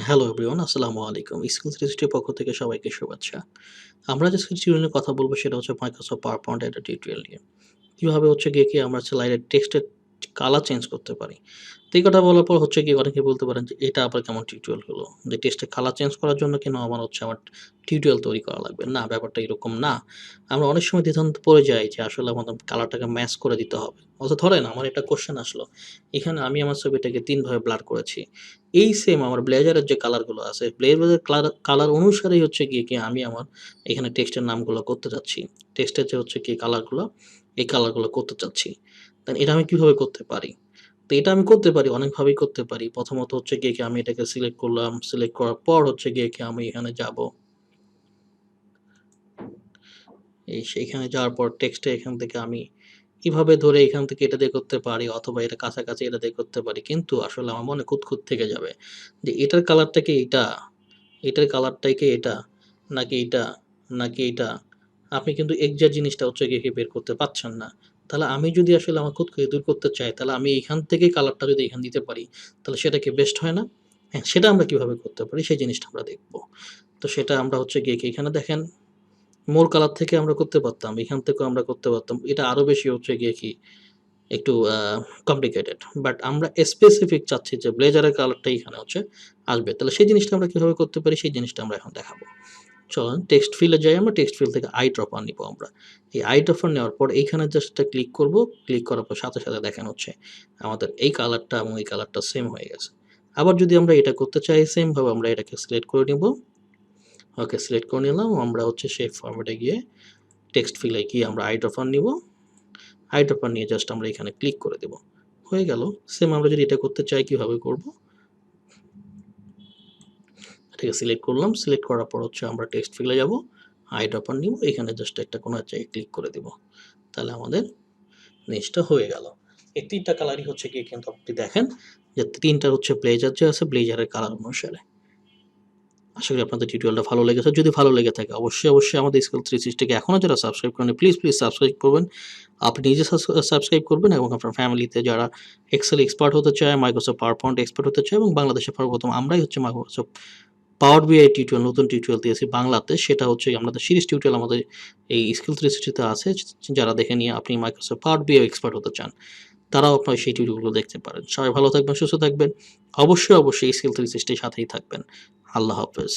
Hello everyone, আসসালামু আলাইকুম। School 360 পক্ষ থেকে সবাইকে শুভেচ্ছা। আমরা যে টিউটোরিয়াল নিয়ে কথা বলব সেটা হচ্ছে মাইক্রোসফট পাওয়ারপয়েন্ট একটা টিউটোরিয়াল নিয়ে। কিভাবে হচ্ছে গিয়ে কি আমরা স্লাইডের টেক্সটের কালার চেঞ্জ করতে পারি। তো এই কথা বলার পর হচ্ছে গিয়ে অনেকে বলতে পারেন যে এটা আবার কেমন টিউটোরিয়াল হলো? যে টেক্সটের কালার চেঞ্জ করার জন্য কেন আমার টিউটোরিয়াল তৈরি করা লাগবে? না, ব্যাপারটা এরকম না। আমরা অনেক সময় দ্বিধাদ্বন্দ্বে পড়ে যাই যে আসলে আমাদের কালারটাকে ম্যাচ করে দিতে হবে। ধরেন আমার একটা কোয়েশ্চেন আসলো। এখানে আমি আমার ছবিটাকে ৩ ভাবে ব্লার করেছি। এই সেম আমার ব্লেজারের যে কালারগুলো আছে, ব্লেজারের কালার অনুসারেই হচ্ছে গিয়ে কি আমি আমার এখানে টেক্সটের নামগুলো করতে চাচ্ছি। টেক্সটের যে হচ্ছে কি কালারগুলো, এই কালারগুলো করতে চাচ্ছি। দেন এটা আমি কিভাবে করতে পারি? তো এটা আমি করতে পারি, অনেকভাবেই করতে পারি। প্রথমত হচ্ছে গিয়ে কি আমি এটাকে সিলেক্ট করলাম। সিলেক্ট করার পর হচ্ছে গিয়ে কি আমি এখানে যাবো। সেইখানে যাওয়ার পর টেক্সটে এখান থেকে আমি এভাবে ধরে এখান থেকে এটা দিয়ে করতে পারি অথবা এটা কাছাকাছি এটা দিয়ে করতে পারি। কিন্তু আসলে আমার মনে খুঁতখুঁত থেকে যাবে যে এটার কালারটা কি এটা? এটার কালারটাই কি এটা? নাকি এইটা? নাকি এইটা? আপনি কিন্তু এক্সাক্ট জিনিসটা হচ্ছে গিয়ে বের করতে পারছেন না। তাহলে আমি যদি আসলে আমার খুঁতখুঁতি দূর করতে চাই, তাহলে আমি এইখান থেকেই কালারটা যদি এখানে দিতে পারি, তাহলে সেটা কি বেস্ট হয় না? হ্যাঁ, সেটা আমরা কিভাবে করতে পারি সেই জিনিসটা আমরা দেখব। তো সেটা আমরা হচ্ছে গিয়ে কি এখানে দেখেন মোর কালার থেকে আমরা করতে পারতাম। এখান থেকেও আমরা করতে পারতাম। এটা আরো বেশি হচ্ছে গিয়ে কি একটু কমপ্লিকেটেড। বাট আমরা স্পেসিফিক চাচ্ছি যে ব্লেজারের কালারটা এখানে হচ্ছে আসবে। তাহলে সেই জিনিসটা আমরা কিভাবে করতে পারি সেই জিনিসটা আমরা এখন দেখাবো। চলেন টেক্সট ফিল্ডে যাই আমরা। টেক্সট ফিল্ড থেকে আই ড্রপার নিবো আমরা। এই আই ড্রপার নেওয়ার পর এইখানে জাস্ট একটা ক্লিক করব। ক্লিক করার পর সাথে দেখেন হচ্ছে আমাদের এই কালারটা এবং এই কালারটা সেম হয়ে গেছে। আবার যদি আমরা এটা করতে চাই সেম ভাবে আমরা এটাকে সিলেক্ট করে নিব। ওকে, সিলেক্ট করে নিলাম। আমরা হচ্ছে সেই ফরম্যাটে গিয়ে টেক্সট ফিল্ডে গিয়ে আমরা আই ড্রপার নিব। আই ড্রপার নিয়ে জাস্ট আমরা এখানে ক্লিক করে দেব। হয়ে গেল। সেম আমরা যদি এটা করতে চাই কিভাবে করব? এটাকে সিলেক্ট করলাম। সিলেক্ট করার পর হচ্ছে আমরা টেক্সট ফিল্ডে যাব। আই ড্রপার নিব। এখানে জাস্ট একটা কোনো এক জায়গায় ক্লিক করে দিব। তাহলে আমাদের জিনিসটা হয়ে গেল। এই ৩ টা কালারই হচ্ছে গিয়ে কিন্তু আপনি দেখেন যে ৩ টা হচ্ছে ব্লেজার যে আছে ব্লেজারের কালার অনুসারে। আশা করি আপনাদের টিউটোরিয়ালটা ভালো লেগেছে। যদি ভালো লেগে থাকে অবশ্যই আমাদের স্কুল 360 কে এখনো যারা সাবস্ক্রাইব করেনি প্লিজ সাবস্ক্রাইব করবেন। আপনি নিজে সাবস্ক্রাইব করবেন এবং আপনার ফ্যামিলিতে যারা এক্সেল এক্সপার্ট হতে চায়, মাইক্রোসফট পাওয়ারপয়েন্ট এক্সপার্ট হতে চায় এবং বাংলাদেশে সর্বপ্রথম আমরাই হচ্ছে মাইক্রোসফট পাওয়ার বিআই টিউটোরিয়াল নতুন টিউটোরিয়াল দিয়েছি বাংলাতে। সেটা হচ্ছে আমাদের সিরিজ টিউটোরিয়াল আমাদের এই স্কিল 360 তে আছে। যারা দেখে নিয়ে আপনি মাইক্রোসফট পাওয়ার বিআই এক্সপার্ট হতে চান, তারাও আপনার সেই টিউটোরিয়ালগুলো দেখতে পারেন। সবাই ভালো থাকবেন, সুস্থ থাকবেন। অবশ্যই স্কিল 360 র সাথেই থাকবেন। আল্লাহ হাফেজ।